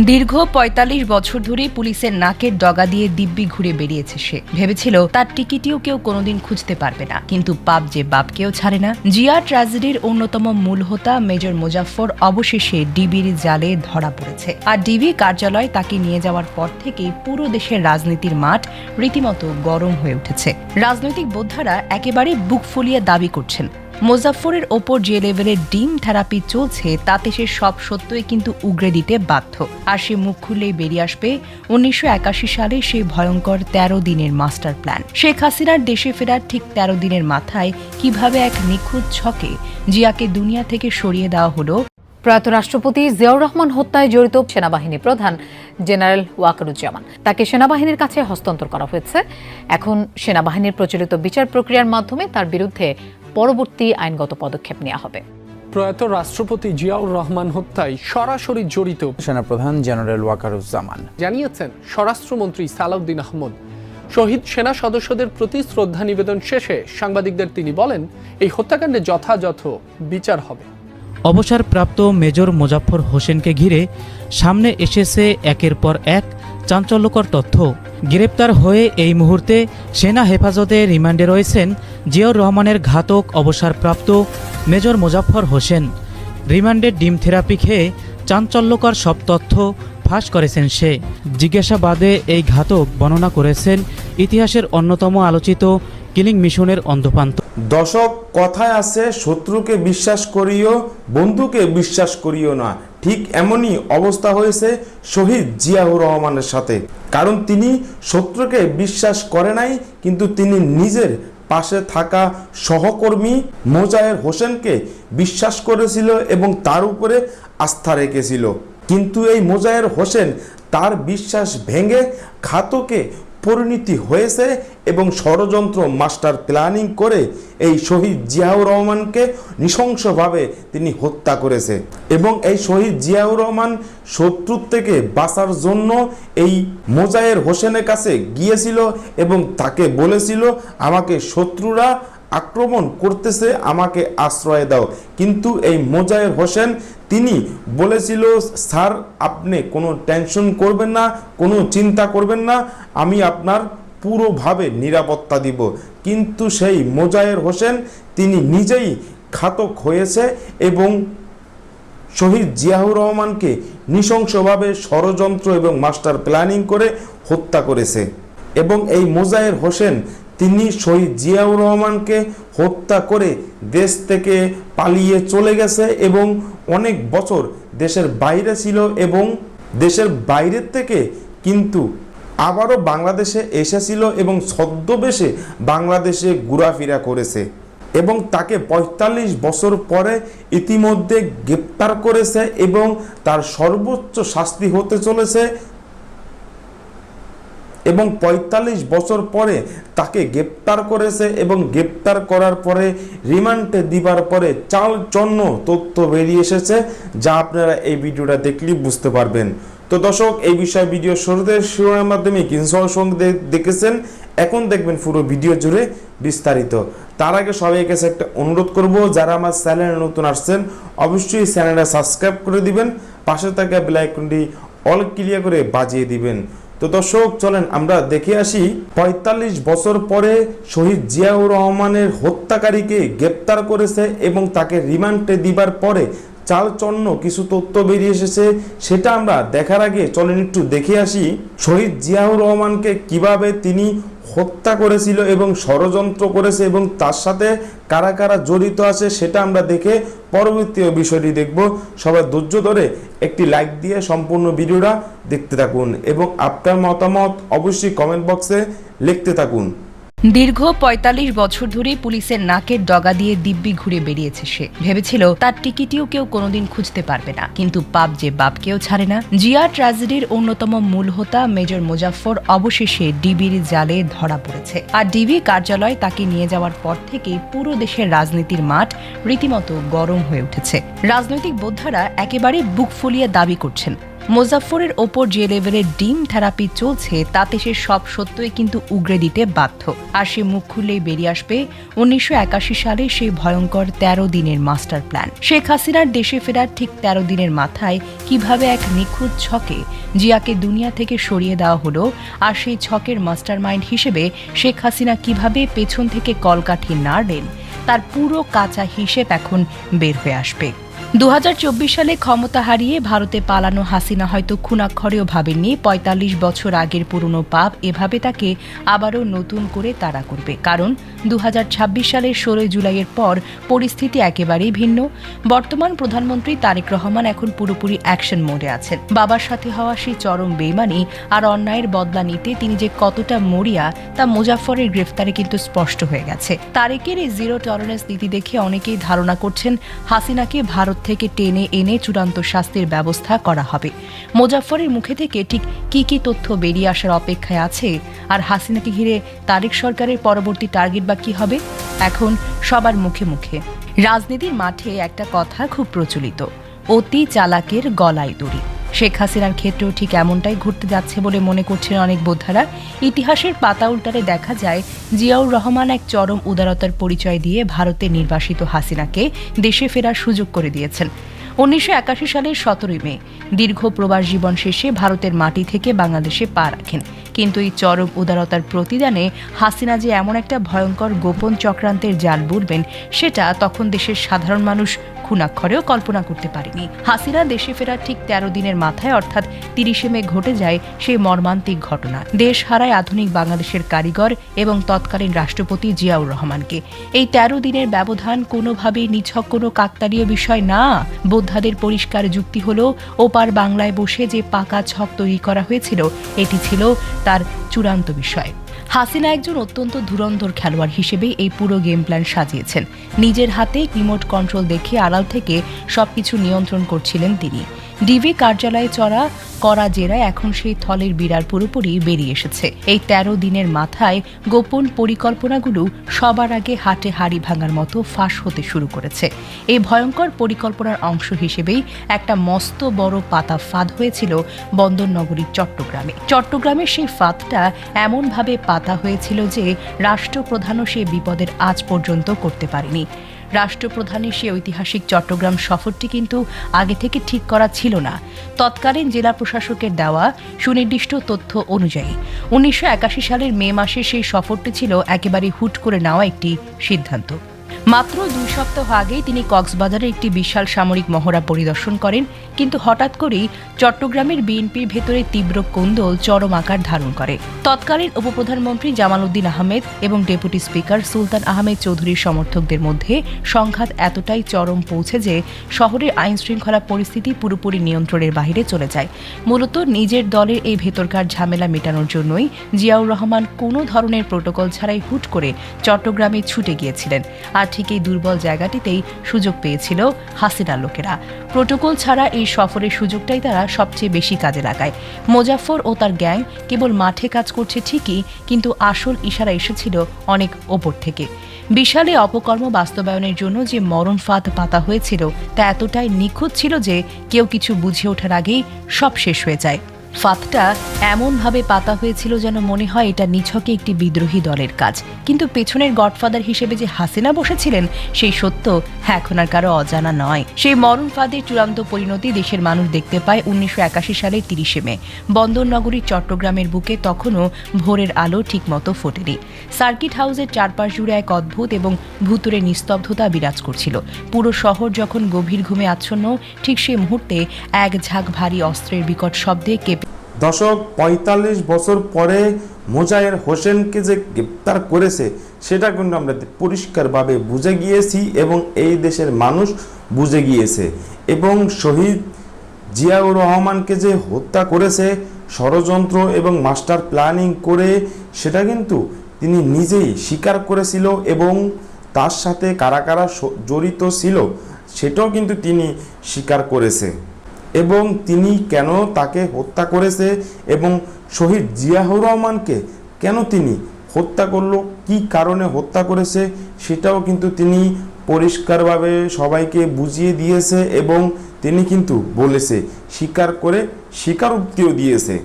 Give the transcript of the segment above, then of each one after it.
দীর্ঘ ৪৫ বছর ধরে পুলিশের নাকের ডগা দিয়ে দিব্যি ঘুরে বেরিয়েছে সে। ভেবেছিল তার টিকিটিও কেউ কোনোদিন খুঁজতে পারবে না, কিন্তু পাপ যে বাপকেও ছাড়ে না। জিয়া ট্র্যাজেডির অন্যতম মূল হোতা মেজর মোজাফফর অবশেষে ডিবির জালে ধরা পড়েছে। আর ডিবি কার্যালয় তাকে নিয়ে যাওয়ার পর থেকে পুরো দেশের রাজনীতির মাঠ রীতিমতো গরম হয়ে উঠেছে। রাজনৈতিক বোদ্ধারা একেবারে বুক ফুলিয়ে দাবি করছেন, মোজাফফরের ওপর যে লেভেলের ডিম থেরাপি চলছে তাতে সে সব সত্যই কিন্তু উগরে দিতে বাধ্য। আর সে মুখ খুললেই বেরিয়ে আসবে ১৯৮১ সালে সেই ভয়ঙ্কর ১৩ দিনের মাস্টার প্ল্যান। শেখ হাসিনার দেশে ফেরার ঠিক ১৩ দিনের মাথায় কিভাবে এক নিখুঁত ছকে জিয়াকে দুনিয়া থেকে সরিয়ে দেওয়া হলো। প্রয়াত রাষ্ট্রপতি জিয়াউর রহমান হত্যায় জড়িত সেনাবাহিনী প্রধান জেনারেল ওয়াকারুজ্জামান তাকে সেনাবাহিনীর কাছে হস্তান্তর করা হয়েছে। এখন সেনাবাহিনীর প্রচলিত বিচার প্রক্রিয়ার মাধ্যমে তার বিরুদ্ধে পরবর্তী আইনগত পদক্ষেপ নেওয়া হবে। প্রয়াত রাষ্ট্রপতি জিয়াউর রহমান হত্যায় সরাসরি জড়িত সেনাপ্রধান জেনারেল ওয়াকারুজ্জামান জানিয়েছেন স্বরাষ্ট্রমন্ত্রী সালাউদ্দিন আহমদ। শহীদ সেনা সদস্যদের প্রতি শ্রদ্ধা নিবেদন শেষে সাংবাদিকদের তিনি বলেন, এই হত্যাকাণ্ডে যথাযথ বিচার হবে। অবসরপ্রাপ্ত মেজর মোজাফফর হোসেনকে ঘিরে সামনে এসেছে একের পর এক চাঞ্চল্যকর তথ্য। গ্রেপ্তার হয়ে এই মুহূর্তে সেনা হেফাজতে রিমান্ডে রয়েছেন জিয়াউর রহমানের ঘাতক অবসরপ্রাপ্ত মেজর মোজাফফর হোসেন। রিমান্ডের ডিম থেরাপি খেয়ে চাঞ্চল্যকর সব তথ্য ফাঁস করেছেন সে। জিজ্ঞাসাবাদে এই ঘাতক বর্ণনা করেছেন ইতিহাসের অন্যতম আলোচিত কিলিং মিশনের অন্ধপান্ত। দর্শক, কথায় আছে শত্রুকে বিশ্বাস করিও, বন্ধুকে বিশ্বাস করিও না। ঠিক এমনই অবস্থা হয়েছে শহীদ জিয়াউর রহমানের সাথে। কারণ তিনি শত্রুকে বিশ্বাস করে নাই, কিন্তু তিনি নিজের পাশে থাকা সহকর্মী মোজায়ের হোসেনকে বিশ্বাস করেছিল এবং তার উপরে আস্থা রেখেছিল। কিন্তু এই মোজায়ের হোসেন তার বিশ্বাস ভেঙে ঘাতকে পরিণতি হয়েছে এবং ষড়যন্ত্র মাস্টার প্ল্যানিং করে এই শহীদ জিয়াউর রহমানকে নৃশংসভাবে তিনি হত্যা করেছে। এবং এই শহীদ জিয়াউর রহমান শত্রুর থেকে বাঁচার জন্য এই মোজায়ের হোসেনের কাছে গিয়েছিল এবং তাকে বলেছিল, আমাকে শত্রুরা আক্রমণ করতেছে, আমাকে আশ্রয় দাও। কিন্তু এই মোজায়ের হোসেন তিনি বলেছিল, স্যার আপনি কোনো টেনশন করবেন না, কোনো চিন্তা করবেন না, আমি আপনার পুরোভাবে নিরাপত্তা দিব। কিন্তু সেই মোজায়ের হোসেন তিনি নিজেই ঘাতক হয়েছে এবং শহীদ জিয়াউর রহমানকে নৃশংসভাবে ষড়যন্ত্র এবং মাস্টার প্ল্যানিং করে হত্যা করেছে। এবং এই মোজায়ের হোসেন তিনি শহীদ জিয়াউর রহমানকে হত্যা করে দেশ থেকে পালিয়ে চলে গেছে এবং অনেক বছর দেশের বাইরে ছিল এবং দেশের বাইরের থেকে কিন্তু আবারও বাংলাদেশে এসেছিল এবং ছদ্মবেশে বাংলাদেশে ঘোরাফেরা করেছে এবং তাকে ৪৫ বছর পরে ইতিমধ্যে গ্রেপ্তার করেছে এবং তার সর্বোচ্চ শাস্তি হতে চলেছে। এবং ৪৫ বছর পরে তাকে গ্রেপ্তার করেছে এবং গ্রেপ্তার করার পরে রিমান্ডে দিবার পরে চাঞ্চল্য তথ্য বেরিয়ে এসেছে, যা আপনারা এই ভিডিওটা দেখলেই বুঝতে পারবেন। তো দর্শক, এই বিষয়ে ভিডিও শুরুতে শিরোনামের মাধ্যমে কিনসল সঙ্গে দেখেছেন, এখন দেখবেন পুরো ভিডিও জুড়ে বিস্তারিত। তার আগে সবাই কাছে একটা অনুরোধ করব, যারা আমার চ্যানেলে নতুন আসছেন অবশ্যই চ্যানেলটা সাবস্ক্রাইব করে দিবেন, পাশে থাকা বেল আইকনটি অল ক্লিয়ার করে বাজিয়ে দিবেন। তো দর্শক চলেন আমরা দেখে আসি ৪৫ বছর পরে শহীদ জিয়াউর রহমানের হত্যাকারীকে গ্রেপ্তার করেছে এবং তাকে রিমান্ডে দিবার পরে চালচন্ন কিছু তথ্য বেরিয়ে এসেছে। সেটা আমরা দেখার আগে চলেন একটু দেখে আসি শহীদ জিয়াউর রহমানকে কিভাবে তিনি হত্যা করেছিল এবং ষড়যন্ত্র করেছে এবং তার সাথে কারা কারা জড়িত আছে সেটা আমরা দেখে পরবর্তী বিষয়টি দেখব। সবাই ধৈর্য ধরে একটি লাইক দিয়ে সম্পূর্ণ ভিডিওটা দেখতে থাকুন এবং আপনার মতামত অবশ্যই কমেন্ট বক্সে লিখতে থাকুন। দীর্ঘ ৪৫ বছর ধরে পুলিশের নাকের ডগা দিয়ে দিব্যি ঘুরে বেরিয়েছে সে। ভেবেছিল তার টিকিটিও কেউ কোনোদিন খুঁজতে পারবে না, কিন্তু পাপ যে বাপকেও ছাড়ে না। জিয়া ট্র্যাজেডির অন্যতম মূল হোতা মেজর মোজাফফর অবশেষে ডিবির জালে ধরা পড়েছে। আর ডিবি কার্যালয় তাকে নিয়ে যাওয়ার পর থেকে পুরো দেশের রাজনীতির মাঠ রীতিমতো গরম হয়ে উঠেছে। রাজনৈতিক বোদ্ধারা একেবারে বুক ফুলিয়ে দাবি করছেন, মোজাফফরের ওপর যে লেভেলের ডিম থেরাপি চলছে তাতে সে সব সত্যই কিন্তু উগরে দিতে বাধ্য। আর সে মুখ খুললেই বেরিয়ে আসবে 1981 সালে সেই ভয়ঙ্কর 13 দিনের মাস্টার প্ল্যান। শেখ হাসিনার দেশে ফেরার ঠিক 13 দিনের মাথায় কিভাবে এক নিখুঁত ছকে জিয়াকে দুনিয়া থেকে সরিয়ে দেওয়া হলো, আর সেই ছকের মাস্টারমাইন্ড হিসেবে শেখ হাসিনা কিভাবে পেছন থেকে কলকাঠি নাড়লেন, তার পুরো কাঁচা হিসেব এখন বের হয়ে আসবে। 2024 সালে ক্ষমতা হারিয়ে ভারতে পালানো হাসিনা হয়তো খুনাক্ষরেও ভাবেননি 45 বছর আগের পুরনো পাপ এভাবে তাকে আবারও নতুন করে তাড়া করবে। কারণ 2026 সালের 16 জুলাইয়ের পর পরিস্থিতি একেবারেই ভিন্ন। বর্তমান প্রধানমন্ত্রী তারেক রহমান এখন পুরোপুরি অ্যাকশন মোডে আছেন। বাবার সাথে হওয়া সেই চরম বেইমানি আর অন্যায়ের বদলা নিতে তিনি যে কতটা মরিয়া তা মোজাফফরের গ্রেফতারে কিন্তু স্পষ্ট হয়ে গেছে। তারেকের এই জিরো টলারেন্স নীতি দেখে অনেকেই ধারণা করছেন হাসিনাকে ভারত থেকে টেনে এনে চূড়ান্ত শাস্তির ব্যবস্থা করা হবে। মোজাফফরের মুখে থেকে ঠিক কি কি তথ্য বেরিয়ে আসার অপেক্ষায় আছে, আর হাসিনাকে ঘিরে তারেক সরকারের পরবর্তী টার্গেট বা কি হবে, এখন সবার মুখে মুখে। রাজনীতির মাঠে একটা কথা খুব প্রচলিত, অতি চালাকের গলায় দড়ি। শেখ হাসিনার ক্ষেত্রেও ঠিক এমনটাই ঘটতে যাচ্ছে বলে মনে করছেন অনেক বোদ্ধারা। ইতিহাসের পাতা উল্টারে দেখা যায় জিয়াউর রহমান এক চরম উদারতার পরিচয় দিয়ে ভারতে নির্বাসিত হাসিনাকে দেশে ফেরার সুযোগ করে দিয়েছেন। 1981 সালের 17 মে দীর্ঘ প্রবাস জীবন শেষে ভারতের মাটি থেকে বাংলাদেশে পা রাখেন। কিন্তু এই চরম উদারতার প্রতিদানে হাসিনা যে এমন একটা ভয়ঙ্কর গোপন চক্রান্তের জাল বুনবেন সেটা তখন দেশের সাধারণ মানুষ খুনাক্ষরেও কল্পনা করতে পারেনি। হাসিনা দেশে ফেরার ঠিক 13 দিনের মাথায় অর্থাৎ 30 মে ঘটে যায় সেই মর্মান্তিক ঘটনা। দেশ হারায় আধুনিক বাংলাদেশের কারিগর এবং তৎকালীন রাষ্ট্রপতি জিয়াউর রহমানকে। এই 13 দিনের ব্যবধান কোনোভাবেই নিছক কোনো কাকতালীয় বিষয় না। বোদ্ধাদের পরিষ্কার যুক্তি হল, ওপার বাংলায় বসে যে পাকা ছক তৈরি করা হয়েছিল এটি ছিল তার চূড়ান্ত বিষয়। হাসিনা একজন অত্যন্ত ধুরন্ধর খেলোয়াড় হিসেবে এই পুরো গেম প্ল্যান সাজিয়েছেন। নিজের হাতে রিমোট কন্ট্রোল দেখে আড়াল থেকে সবকিছু নিয়ন্ত্রণ করছিলেন তিনি। ডিবি কার্যালয়ে চড়া করা জেরায় এখন সেই থলের বিড়াল পুরোপুরি বেরিয়ে এসেছে। এই 13 দিনের মাথায় গোপন পরিকল্পনাগুলো সবার আগে হাটে হাড়ি ভাঙার মতো ফাঁস হতে শুরু করেছে। এই ভয়ঙ্কর পরিকল্পনার অংশ হিসেবেই একটা মস্ত বড় পাতা ফাঁদ হয়েছিল বন্দরনগরী চট্টগ্রামে। চট্টগ্রামের সেই ফাঁদটা এমনভাবে পাতা হয়েছিল যে রাষ্ট্রপ্রধানও সে বিপদের আজ পর্যন্ত করতে পারেনি। রাষ্ট্রপ্রধানের সে ঐতিহাসিক চট্টগ্রাম সফরটি কিন্তু আগে থেকে ঠিক করা ছিল না। তৎকালীন জেলা প্রশাসকের দেওয়া সুনির্দিষ্ট তথ্য অনুযায়ী 1981 সালের মে মাসে সেই সফরটি ছিল একেবারে হুট করে নেওয়া একটি সিদ্ধান্ত। মাত্র 2 সপ্তাহ আগেই তিনি কক্সবাজারের একটি বিশাল সামরিক মহড়া পরিদর্শন করেন। কিন্তু হঠাৎ করেই চট্টগ্রামের বিএনপির ভেতরে তীব্র কোন্দল চরম আকার ধারণ করে। তৎকালীন উপপ্রধানমন্ত্রী জামাল উদ্দিন আহমেদ এবং ডেপুটি স্পিকার সুলতান আহমেদ চৌধুরীর সমর্থকদের মধ্যে সংঘাত এতটাই চরম পৌঁছে যে শহরের আইন শৃঙ্খলা পরিস্থিতি পুরোপুরি নিয়ন্ত্রণের বাইরে চলে যায়। মূলত নিজের দলের এই ভেতরকার ঝামেলা মেটানোর জন্যই জিয়াউর রহমান কোনো ধরনের প্রোটোকল ছাড়াই হুট করে চট্টগ্রামে ছুটে গিয়েছিলেন। আর ঠিক এই দুর্বল জায়গাটিতেই সুযোগ পেয়েছিল হাসিনার লোকেরা। প্রোটোকল ছাড়া এই সফরের সুযোগটাই তারা সবচেয়ে বেশি কাজে লাগায়। মোজাফফর ও তার গ্যাং কেবল মাঠে কাজ করছে ঠিকই, কিন্তু আসল ইশারা এসেছিল অনেক ওপর থেকে। বিশালে অপকর্ম বাস্তবায়নের জন্য যে মরণ ফাঁদ পাতা হয়েছিল তা এতটাই নিখুঁত ছিল যে কেউ কিছু বুঝে ওঠার আগেই সব শেষ হয়ে যায়। ফাঁদটা এমনভাবে পাতা হয়েছিল যেন মনে হয় এটা নিছকে একটি বিদ্রোহী দলের কাজ। কিন্তু পেছনের গডফাদার হিসেবে যে হাসিনা বসেছিলেন সেই সত্য এখন আর কারো অজানা নয়। সেই মরণ ফাঁদের চূড়ান্ত পরিণতি দেশের মানুষ দেখতে পায় 1981 সালের 30 মে। বন্দরনগরী চট্টগ্রামের বুকে তখনও ভোরের আলো ঠিকমতো ফোটেনি। সার্কিট হাউসের চারপাশ জুড়ে এক অদ্ভুত এবং ভুতুরে নিস্তব্ধতা বিরাজ করছিল। পুরো শহর যখন গভীর ঘুমে আচ্ছন্ন, ঠিক সেই মুহূর্তে এক ঝাঁক ভারী অস্ত্রের বিকট শব্দে কেঁপে দশক 45 বছর পরে মোজায়ের হোসেনকে যে গ্রেপ্তার করেছে সেটা কিন্তু আমরা পরিষ্কারভাবে বুঝে গিয়েছি এবং এই দেশের মানুষ বুঝে গিয়েছে। এবং শহীদ জিয়াউর রহমানকে যে হত্যা করেছে ষড়যন্ত্র এবং মাস্টার প্ল্যানিং করে, সেটা কিন্তু তিনি নিজেই স্বীকার করেছিল এবং তার সাথে কারা কারা জড়িত ছিল সেটাও কিন্তু তিনি স্বীকার করেছে। এবং তিনি কেন তাকে হত্যা করেছে এবং শহীদ জিয়াউর রহমানকে কেন তিনি হত্যা করলো, কি কারণে হত্যা করেছে সেটাও কিন্তু তিনি পরিষ্কারভাবে সবাইকে বুঝিয়ে দিয়েছে এবং তিনি কিন্তু বলেছে, স্বীকার করে স্বীকারোক্তিও দিয়েছে।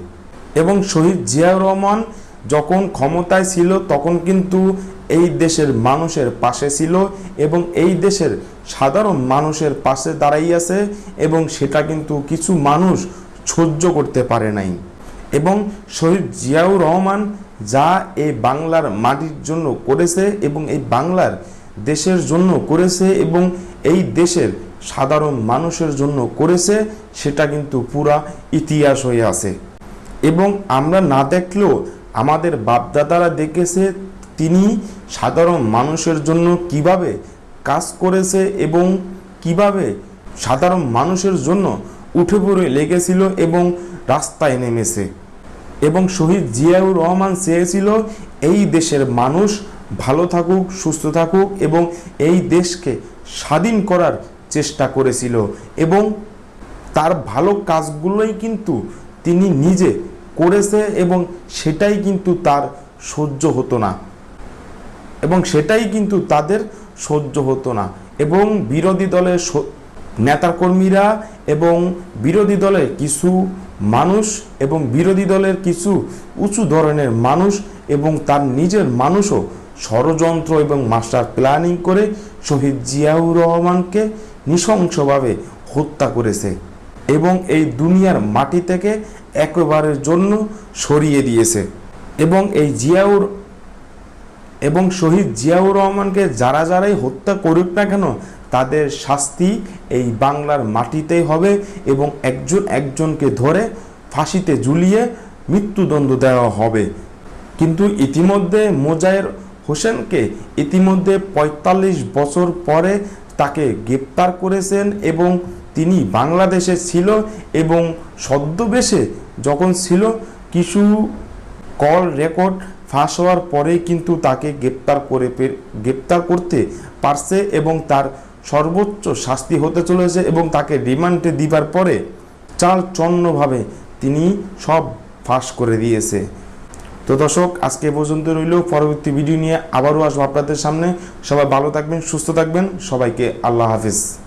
এবং শহীদ জিয়াউর রহমান যখন ক্ষমতায় ছিল তখন কিন্তু এই দেশের মানুষের পাশে ছিল এবং এই দেশের সাধারণ মানুষের পাশে দাঁড়াইয়াছে এবং সেটা কিন্তু কিছু মানুষ সহ্য করতে পারে নাই। এবং শহীদ জিয়াউর রহমান যা এই বাংলার মাটির জন্য করেছে এবং এই বাংলার দেশের জন্য করেছে এবং এই দেশের সাধারণ মানুষের জন্য করেছে, সেটা কিন্তু পুরা ইতিহাস হয়ে আছে। এবং আমরা না দেখলেও আমাদের বাপদাদারা দেখেছে তিনি সাধারণ মানুষের জন্য কিভাবে কাজ করেছে এবং কিভাবে সাধারণ মানুষের জন্য উঠে পড়ে লেগেছিল এবং রাস্তায় নেমেছে। এবং শহীদ জিয়াউর রহমান চেয়েছিল এই দেশের মানুষ ভালো থাকুক, সুস্থ থাকুক এবং এই দেশকে স্বাধীন করার চেষ্টা করেছিল এবং তার ভালো কাজগুলোই কিন্তু তিনি নিজে করেছে এবং সেটাই কিন্তু তার সহ্য হতো না এবং সেটাই কিন্তু তাদের সহ্য হতো না। এবং বিরোধী দলের নেতাকর্মীরা এবং বিরোধী দলের কিছু মানুষ এবং বিরোধী দলের কিছু উঁচু ধরনের মানুষ এবং তার নিজের মানুষও ষড়যন্ত্র এবং মাস্টার প্ল্যানিং করে শহীদ জিয়াউর রহমানকে নৃশংসভাবে হত্যা করেছে এবং এই দুনিয়ার মাটি থেকে একেবারের জন্য সরিয়ে দিয়েছে। এবং এই শহীদ জিয়াউর রহমানকে যারাই হত্যা করুক না কেন তাদের শাস্তি এই বাংলার মাটিতেই হবে এবং একজনকে ধরে ফাঁসিতে ঝুলিয়ে মৃত্যুদণ্ড দেওয়া হবে। কিন্তু ইতিমধ্যে মোজায়ের হোসেনকে ইতিমধ্যে ৪৫ বছর পরে তাকে গ্রেপ্তার করেছেন এবং তিনি বাংলাদেশে ছিল এবং ছদ্মবেশে যখন ছিল কিছু কল রেকর্ড ফাঁস হওয়ার পরেই কিন্তু তাকে গ্রেপ্তার করতে পারছে এবং তার সর্বোচ্চ শাস্তি হতে চলেছে এবং তাকে রিমান্ডে দিবার পরে চালচন্নভাবে তিনি সব ফাঁস করে দিয়েছে। তো দর্শক, আজকে পর্যন্ত রইল। পরবর্তী ভিডিও নিয়ে আবারও আসবো আপনাদের সামনে। সবাই ভালো থাকবেন, সুস্থ থাকবেন। সবাইকে আল্লাহ হাফিজ।